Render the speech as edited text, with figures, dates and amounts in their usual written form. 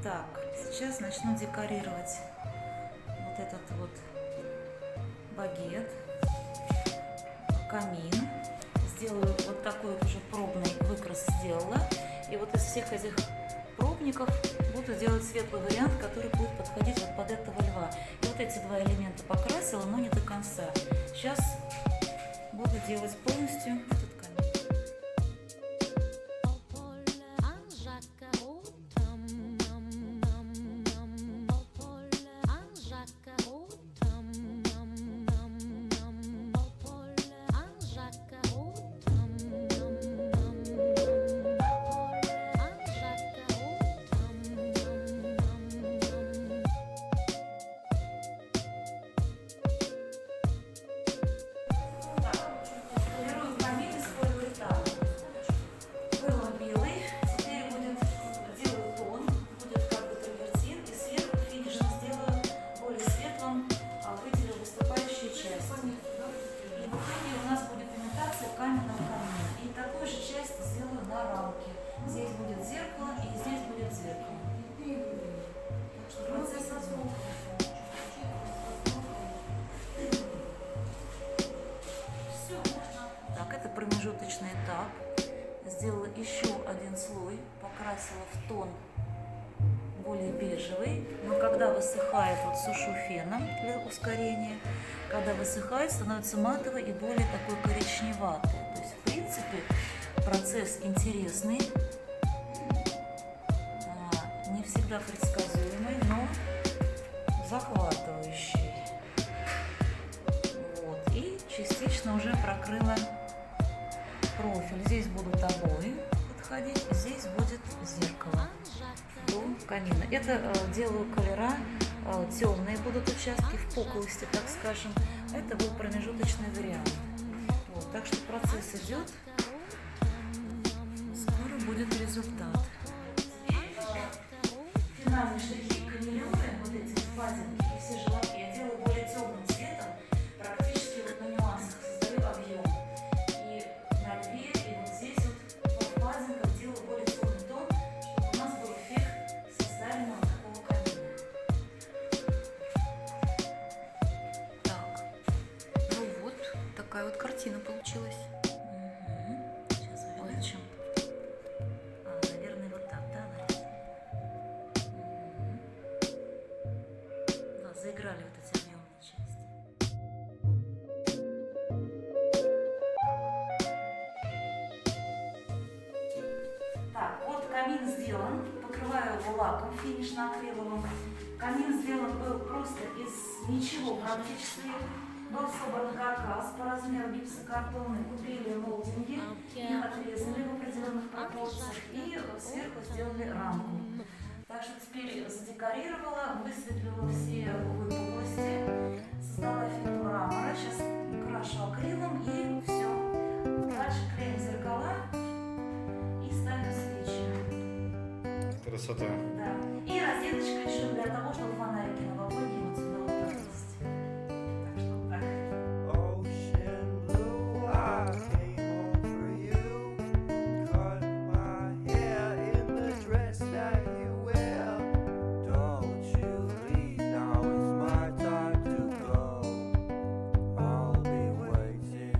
Так, сейчас начну декорировать вот этот вот багет, камин. Сделаю вот такой вот уже пробный выкрас сделала. И вот из всех этих пробников буду делать светлый вариант, который будет подходить вот под этого льва. И вот эти два элемента покрасила, но не до конца. Сейчас буду делать полностью этот камин. Каменного камина. И такую же часть сделаю на рамке. Здесь будет зеркало и здесь будет зеркало. Так что процесс размолвки. Все. Так, это промежуточный этап. Сделала еще один слой, покрасила в тон более бежевый. Но когда высыхает, вот сушу феном для ускорения. Когда высыхает, становится матовый и более такой коричневатый. То есть, в принципе, процесс интересный, не всегда предсказуемый, но захватывающий. Вот. И частично уже прокрыла профиль. Здесь будут обои подходить, здесь будет зеркало до камина. Это делаю колера. Темные будут участки в пуклости, так скажем. Это был промежуточный вариант. Вот, так что процесс идет. Скоро будет результат. Финальные штрихи канилевые, вот эти впадинки и все желобки я делаю более темным цветом. Практически вот на нюансах создаю объем. И на льве, и вот здесь вот по впадинкам делаю более темный тон, чтобы у нас был эффект составленного такого камина. Такая вот картина получилась. Сейчас увеличим. Наверное, вот так, да, Лариса? Да, заиграли вот эти объемные части. Так, вот камин сделан. Покрываю его лаком финишно-акриловым. Камин сделан был просто из ничего практически. Был собран каркас по размеру гипсокартона, купили молдинги, их отрезали в определенных пропорциях и сверху сделали рамку. Так что теперь задекорировала, высветлила все выпуклости, создала эффект мрамора. Сейчас крашу акрилом и все. Дальше клеим зеркала и ставим свечи. Красота. Да. И розеточка еще для того, чтобы фонарики наводить.